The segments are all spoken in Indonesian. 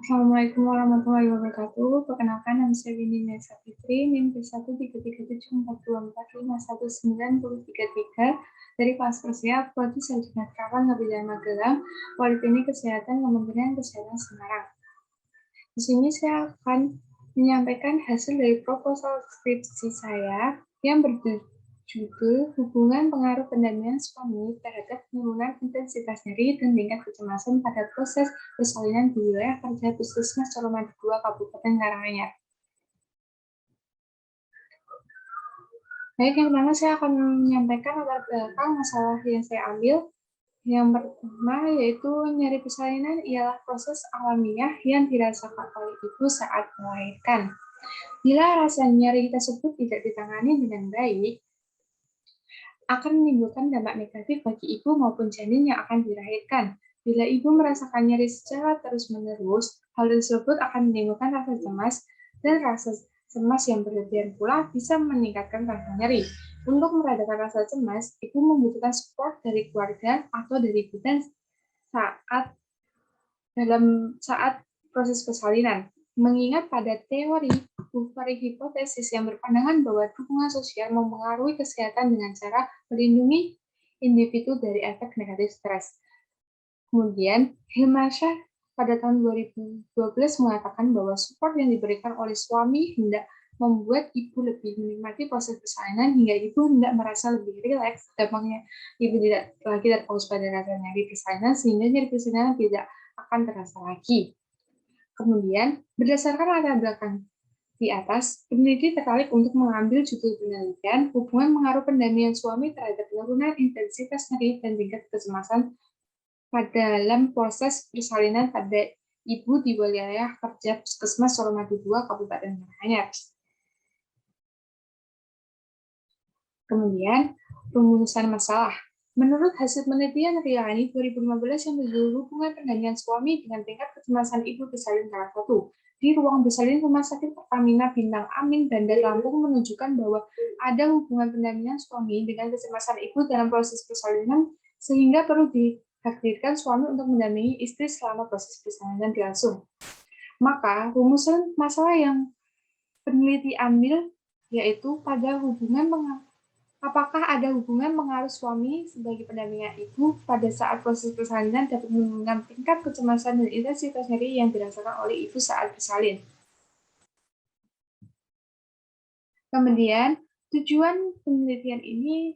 Assalamualaikum warahmatullahi wabarakatuh. Perkenalkan, nama saya Windy Nesa Fitri, NIM P13374519193 dari kelas persiap Prodi Sarjana Perawat Ngebidan Magelang, Politeknik Kesehatan Kementerian Kesehatan Semarang. Di sini saya akan menyampaikan hasil dari proposal skripsi saya yang berjudul Hubungan Pengaruh Pendampingan Suami terhadap Penurunan Intensitas Nyeri dan Tingkat Kecemasan pada Proses Persalinan di Wilayah Kerja Puskesmas Colomadu 2 Kabupaten Karanganyar. Baik, yang pertama saya akan menyampaikan latar belakang masalah yang saya ambil. Yang pertama yaitu nyeri persalinan ialah proses alamiah yang dirasakan oleh ibu saat melahirkan. Bila rasa nyeri tersebut tidak ditangani dengan baik, akan menimbulkan dampak negatif bagi ibu maupun janin yang akan dilahirkan. Bila ibu merasakan nyeri secara terus-menerus, hal tersebut akan menimbulkan rasa cemas, dan rasa cemas yang berlebihan pula bisa meningkatkan rasa nyeri. Untuk meredakan rasa cemas, ibu membutuhkan support dari keluarga atau dari bidan saat proses persalinan. Mengingat pada teori Bufari hipotesis yang berpandangan bahwa dukungan sosial mempengaruhi kesehatan dengan cara melindungi individu dari efek negatif stres. Kemudian, Hilmarsha pada tahun 2012 mengatakan bahwa support yang diberikan oleh suami hendak membuat ibu lebih menikmati proses persalinan hingga ibu hendak merasa lebih rileks, gampangnya ibu tidak lagi terfokus pada rasa nyeri persalinan sehingga nyeri persalinan tidak akan terasa lagi. Kemudian, berdasarkan latar belakang di atas, peneliti tertarik untuk mengambil judul penelitian hubungan pengaruh pendampingan suami terhadap penurunan intensitas nyeri dan tingkat kecemasan dalam proses persalinan pada ibu di wilayah kerja Puskesmas Colomadu 2 Kabupaten Karanganyar. Kemudian, rumusan masalah. Menurut hasil penelitian Riani 2015 yang berjudul Hubungan Pendampingan Suami dengan Tingkat Kecemasan Ibu Bersalin salah satu, di ruang bersalin Rumah Sakit Pertamina Bintang Amin, Bandar Lampung menunjukkan bahwa ada hubungan pendampingan suami dengan kecemasan ibu dalam proses persalinan sehingga perlu dihadirkan suami untuk mendampingi istri selama proses persalinan berlangsung. Maka, rumusan masalah yang peneliti ambil yaitu pada hubungan apakah ada hubungan pengaruh suami sebagai pendampingan ibu pada saat proses persalinan dapat menurunkan tingkat kecemasan dan intensitas nyeri yang dirasakan oleh ibu saat bersalin. Kemudian, tujuan penelitian ini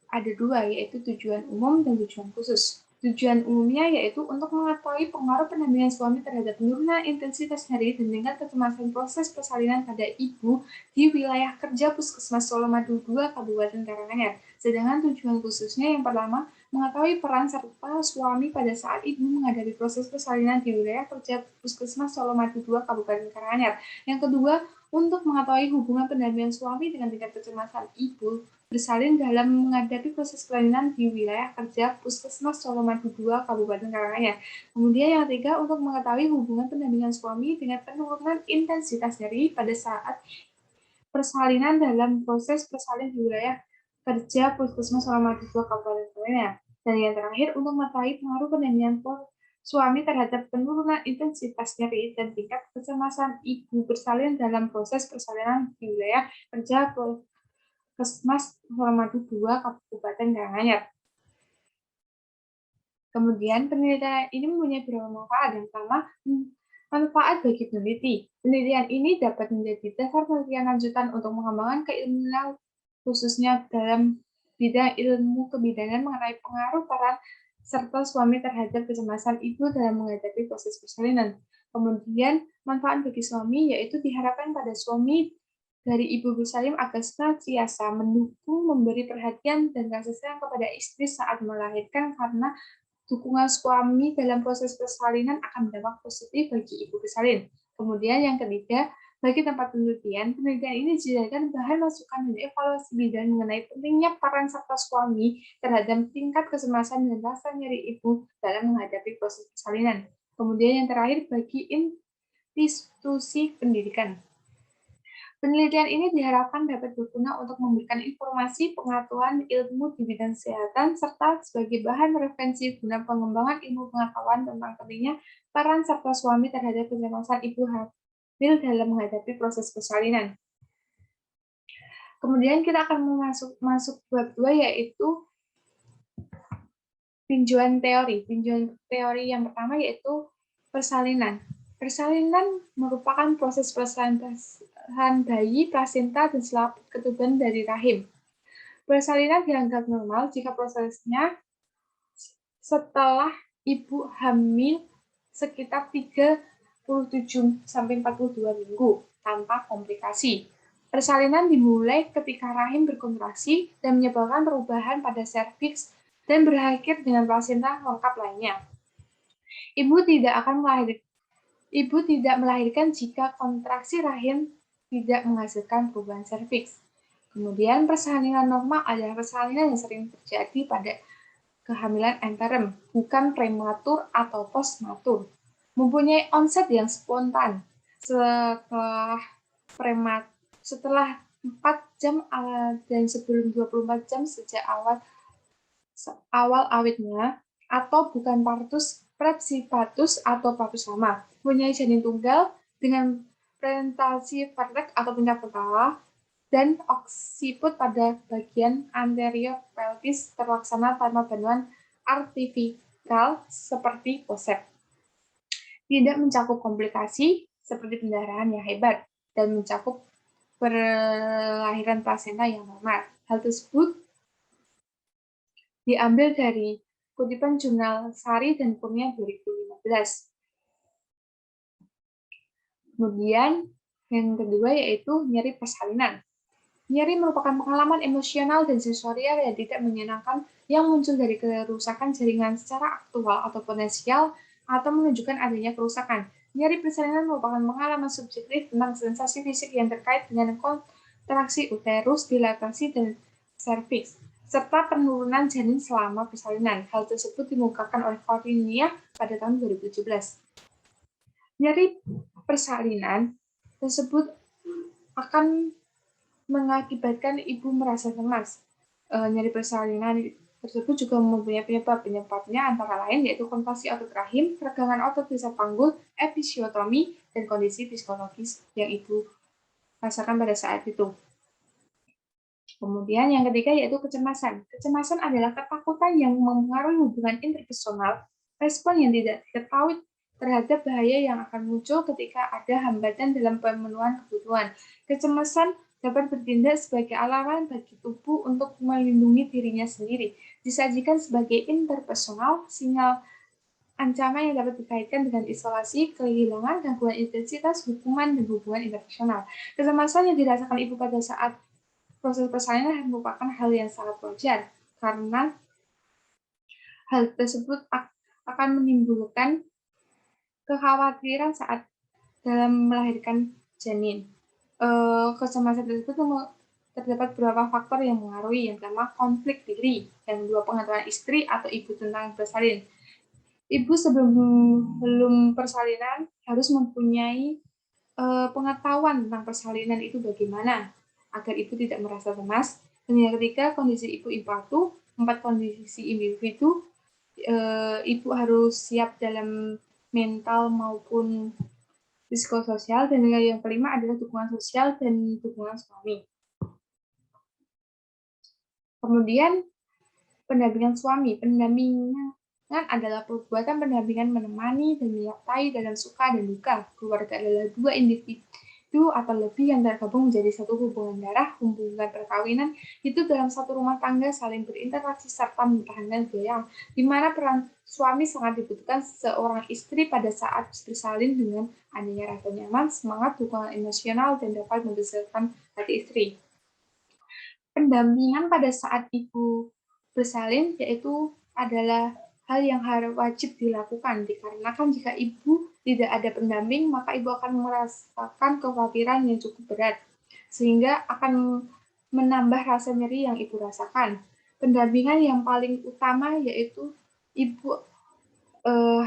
ada dua, yaitu tujuan umum dan tujuan khusus. Tujuan umumnya yaitu untuk mengetahui pengaruh pendampingan suami terhadap penurunan intensitas nyeri dan tingkat kecemasan proses persalinan pada ibu di wilayah kerja Puskesmas Colomadu 2 Kabupaten Karanganyar. Sedangkan tujuan khususnya yang pertama, mengetahui peran serta suami pada saat ibu menghadapi proses persalinan di wilayah kerja Puskesmas Colomadu 2 Kabupaten Karanganyar. Yang kedua, untuk mengetahui hubungan pendampingan suami dengan tingkat kecemasan ibu bersalin dalam menghadapi proses persalinan di wilayah kerja Puskesmas Colomadu 2 Kabupaten Karanganyar. Kemudian yang ketiga, untuk mengetahui hubungan pendampingan suami dengan penurunan intensitas nyeri pada saat persalinan dalam proses persalin di wilayah kerja Puskesmas Colomadu 2 Kabupaten Karanganyar. Dan yang terakhir, untuk mengetahui pengaruh pendampingan suami terhadap penurunan intensitas nyeri dan tingkat kecemasan ibu bersalin dalam proses persalinan di wilayah kerja Puskesmas Colomadu 2 Kabupaten Karanganyar. Kemudian penelitian ini mempunyai beberapa manfaat. Yang pertama, manfaat bagi peneliti. Penelitian ini dapat menjadi dasar penelitian lanjutan untuk mengembangkan keilmuan khususnya dalam bidang ilmu kebidanan mengenai pengaruh peran serta suami terhadap kecemasan ibu dalam menghadapi proses persalinan. Kemudian, manfaat bagi suami yaitu diharapkan pada suami dari ibu bersalin agar senantiasa mendukung, memberi perhatian dan kasih sayang kepada istri saat melahirkan karena dukungan suami dalam proses persalinan akan berdampak positif bagi ibu bersalin. Kemudian yang ketiga, bagi tempat penelitian ini dijadikan bahan masukan dan evaluasi bidan mengenai pentingnya peran serta suami terhadap tingkat kecemasan dan rasa nyeri ibu dalam menghadapi proses persalinan. Kemudian yang terakhir, bagi institusi pendidikan. Penelitian ini diharapkan dapat berguna untuk memberikan informasi pengetahuan ilmu di bidang kesehatan, serta sebagai bahan referensi guna pengembangan ilmu pengetahuan tentang pentingnya peran serta suami terhadap kecemasan ibu hamil dalam menghadapi proses persalinan. Kemudian kita akan masuk bab 2, yaitu tinjauan teori. Tinjauan teori yang pertama yaitu persalinan. Persalinan merupakan proses persalinan bayi, plasenta, dan selaput ketuban dari rahim. Persalinan dianggap normal jika prosesnya setelah ibu hamil sekitar 37 sampai 42 minggu tanpa komplikasi. Persalinan dimulai ketika rahim berkontraksi dan menyebabkan perubahan pada serviks dan berakhir dengan plasenta lengkap lainnya. Ibu tidak melahirkan jika kontraksi rahim tidak menghasilkan perubahan serviks. Kemudian persalinan normal adalah persalinan yang sering terjadi pada kehamilan anterum, bukan prematur atau postnatur. Mempunyai onset yang spontan setelah 4 jam dan sebelum 24 jam sejak awal awitnya, atau bukan partus prepsipatus atau partus lama. Mempunyai janin tunggal dengan presentasi vertex atau puncak kepala dan oksiput pada bagian anterior pelvis terlaksana tanpa bantuan artifikal seperti forceps. Tidak mencakup komplikasi seperti pendarahan yang hebat dan mencakup perlahiran plasenta yang normal. Hal tersebut diambil dari kutipan jurnal Sari dan Kurnia 2015. Kemudian yang kedua yaitu nyeri persalinan. Nyeri merupakan pengalaman emosional dan sensorial yang tidak menyenangkan yang muncul dari kerusakan jaringan secara aktual atau potensial atau menunjukkan adanya kerusakan. Nyeri persalinan merupakan pengalaman subjektif tentang sensasi fisik yang terkait dengan kontraksi uterus, dilatasi, dan serviks, serta penurunan janin selama persalinan. Hal tersebut dikemukakan oleh Corrinia pada tahun 2017. Nyeri persalinan tersebut akan mengakibatkan ibu merasa cemas. Nyeri persalinan tersebut juga mempunyai penyebabnya antara lain yaitu kontraksi otot rahim, keregangan otot bisa panggul, episiotomi, dan kondisi psikologis yang ibu rasakan pada saat itu. Kemudian yang ketiga yaitu kecemasan. Kecemasan adalah ketakutan yang mempengaruhi hubungan interpersonal, respon yang tidak diketahui terhadap bahaya yang akan muncul ketika ada hambatan dalam pemenuhan kebutuhan. Kecemasan dapat bertindak sebagai alarm bagi tubuh untuk melindungi dirinya sendiri. Disajikan sebagai interpersonal, sinyal ancaman yang dapat dikaitkan dengan isolasi, kehilangan, gangguan intensitas, hukuman, dan hubungan interpersonal. Kecemasan yang dirasakan ibu pada saat proses persalinan merupakan hal yang sangat wajar, karena hal tersebut akan menimbulkan kekhawatiran saat dalam melahirkan janin. Kecemasan tersebut terdapat beberapa faktor yang mengaruhi. Yang pertama, konflik diri. Yang kedua, pengetahuan istri atau ibu tentang bersalin. Ibu sebelum persalinan harus mempunyai pengetahuan tentang persalinan itu bagaimana agar ibu tidak merasa cemas. Dan yang ketiga, kondisi ibu impatu. 4, kondisi individu. Ibu harus siap dalam mental maupun psikososial, dan yang kelima adalah dukungan sosial dan dukungan suami. Kemudian pendampingan suami. Pendampingan adalah perbuatan pendampingan menemani dan menyertai dalam suka dan duka. Keluarga adalah dua individu atau lebih yang tergabung menjadi satu hubungan darah, hubungan perkawinan, itu dalam satu rumah tangga saling berinteraksi serta mempertahankan biaya, di mana peran suami sangat dibutuhkan seorang istri pada saat bersalin dengan adanya rasa nyaman, semangat, dukungan emosional, dan dapat membesarkan hati istri. Pendampingan pada saat ibu bersalin yaitu adalah hal yang harus wajib dilakukan, dikarenakan jika ibu tidak ada pendamping, maka ibu akan merasakan kekhawatiran yang cukup berat, sehingga akan menambah rasa nyeri yang ibu rasakan. Pendampingan yang paling utama yaitu ibu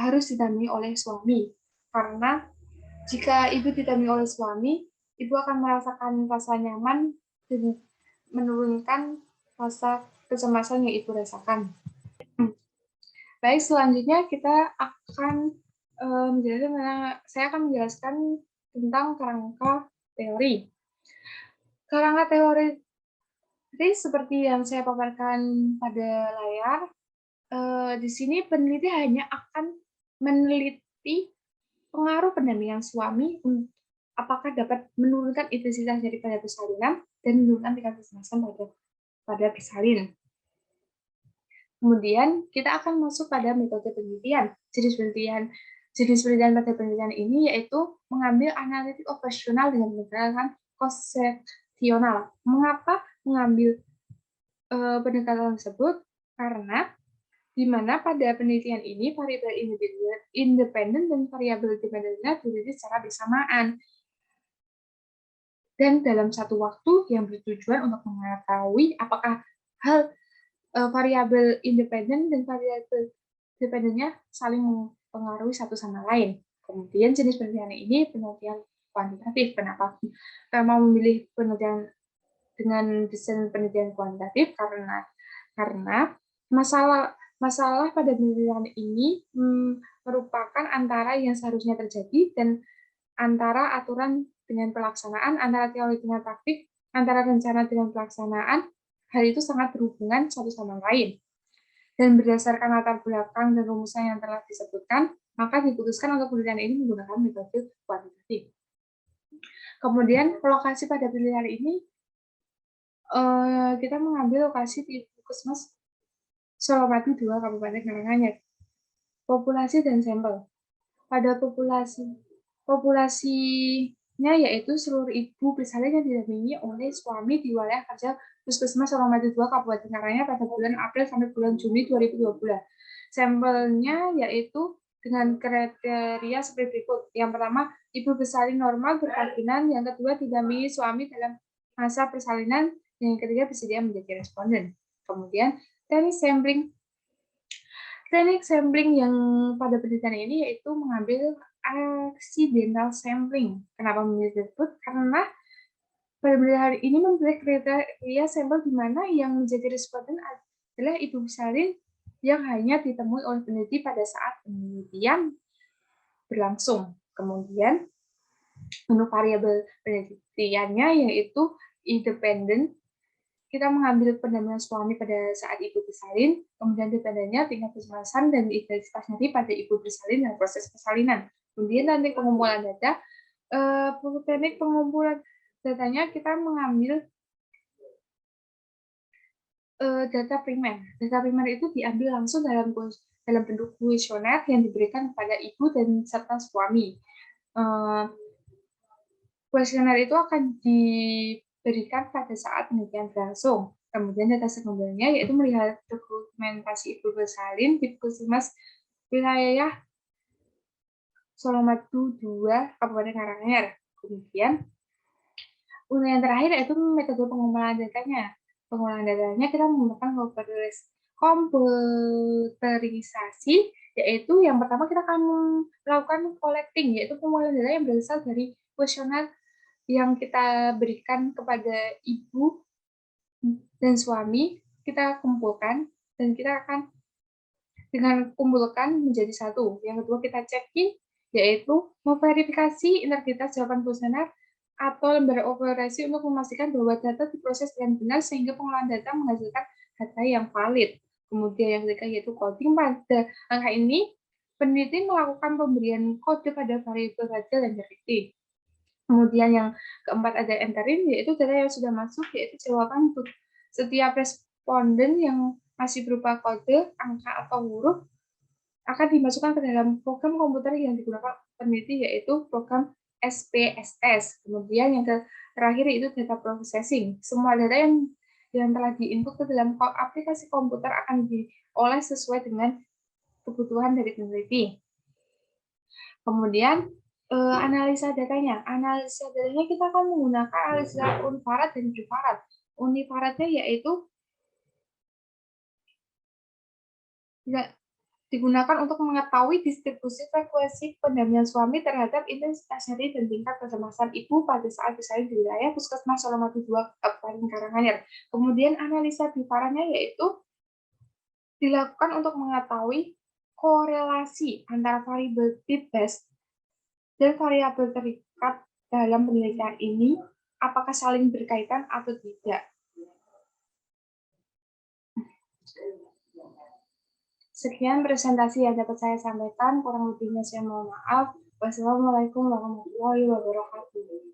harus didampingi oleh suami, karena jika ibu didampingi oleh suami, ibu akan merasakan rasa nyaman dan menurunkan rasa kecemasan yang ibu rasakan. Baik, selanjutnya kita akan saya akan menjelaskan tentang kerangka teori. Kerangka teori seperti yang saya paparkan pada layar, di sini peneliti hanya akan meneliti pengaruh pendampingan suami apakah dapat menurunkan intensitas daripada persalinan dan menurunkan tingkat kecemasan pada persalin. Kemudian kita akan masuk pada metode penelitian. Jenis penelitian pada penelitian ini yaitu mengambil analitik operasional dengan pendekatan konsepsional. Mengapa mengambil pendekatan tersebut? Karena di mana pada penelitian ini variabel independen dan variabel dependennya diteliti secara bersamaan. Dan dalam satu waktu yang bertujuan untuk mengetahui apakah hal variabel independen dan variabel dependennya saling mempengaruhi satu sama lain. Kemudian jenis penelitian ini penelitian kuantitatif. Kenapa mau memilih penelitian dengan desain penelitian kuantitatif? Karena masalah pada penelitian ini merupakan antara yang seharusnya terjadi dan antara aturan dengan pelaksanaan, antara teori dengan praktik, antara rencana dengan pelaksanaan. Hal itu sangat berhubungan satu sama lain. Dan berdasarkan latar belakang dan rumusan yang telah disebutkan, maka diputuskan untuk penelitian ini menggunakan metode kuantitatif. Kemudian, lokasi pada penelitian ini, kita mengambil lokasi di Puskesmas Solomadu 2, Kabupaten Karanganyar. Populasi dan sampel. Pada populasinya yaitu seluruh ibu bersalin yang didampingi oleh suami di wilayah kerja Puskesmas Solomadu 2 Kabupaten Karanganyar pada bulan April sampai bulan Juni 2020. Sampelnya yaitu dengan kriteria seperti berikut. Yang pertama, ibu bersalin normal berkeyakinan. Yang kedua, didampingi suami dalam masa persalinan. Yang ketiga, bersedia menjadi responden. Kemudian, teknik sampling yang pada penelitian ini yaitu mengambil accidental sampling. Kenapa memilih tersebut? Karena pada penelitian ini memilih kriteria sampel di mana yang menjadi responden adalah ibu bersalin yang hanya ditemui oleh peneliti pada saat penelitian berlangsung. Kemudian, untuk variabel penelitiannya yaitu independen. Kita mengambil pendampingan suami pada saat ibu bersalin, kemudian dependennya tingkat kecemasan dan intensitas nyeri pada ibu bersalin dan proses persalinan. Kemudian teknik pengumpulan data, teknik pengumpulan datanya kita mengambil data primer. Data primer itu diambil langsung dalam bentuk kuesioner yang diberikan kepada ibu dan serta suami. Kuesioner itu akan diberikan pada saat penelitian berlangsung. Kemudian data sekundernya yaitu melihat dokumentasi ibu bersalin di Puskesmas wilayah Solomadu 2 Kabupaten Karanganyar. Kemudian yang terakhir yaitu metode pengumpulan datanya. Pengumpulan datanya kita menggunakan komputerisasi, yaitu yang pertama kita akan melakukan collecting, yaitu pengumpulan data yang berasal dari kuesioner yang kita berikan kepada ibu dan suami, kita kumpulkan dan kita akan dengan kumpulkan menjadi satu. Yang kedua kita checking, yaitu memverifikasi integritas jawaban kuesioner atau lembar operasi untuk memastikan bahwa data diproses dengan benar sehingga pengolahan data menghasilkan data yang valid. Kemudian yang ketiga yaitu coding. Pada angka ini, peneliti melakukan pemberian kode pada variabel hasil dan detektif. Kemudian yang keempat ada entering, yaitu data yang sudah masuk, yaitu jawaban untuk setiap responden yang masih berupa kode, angka, atau huruf akan dimasukkan ke dalam program komputer yang digunakan peneliti, yaitu program SPSS. Kemudian yang terakhir itu data processing. Semua data yang telah diinput ke dalam aplikasi komputer akan diolah sesuai dengan kebutuhan dari peneliti. Kemudian analisa datanya. Analisa datanya kita akan menggunakan analisa unifarad dan bifarad. Unifaradnya yaitu digunakan untuk mengetahui distribusi frekuensi pendampingan suami terhadap intensitas nyeri dan tingkat kecemasan ibu pada saat bersalin di wilayah Puskesmas Solomati 2 Kabupaten Karanganyar. Kemudian analisa biparanya yaitu dilakukan untuk mengetahui korelasi antara variabel P-base dan variabel terikat dalam penelitian ini, apakah saling berkaitan atau tidak. Sekian presentasi yang dapat saya sampaikan, kurang lebihnya saya mohon maaf. Wassalamualaikum warahmatullahi wabarakatuh.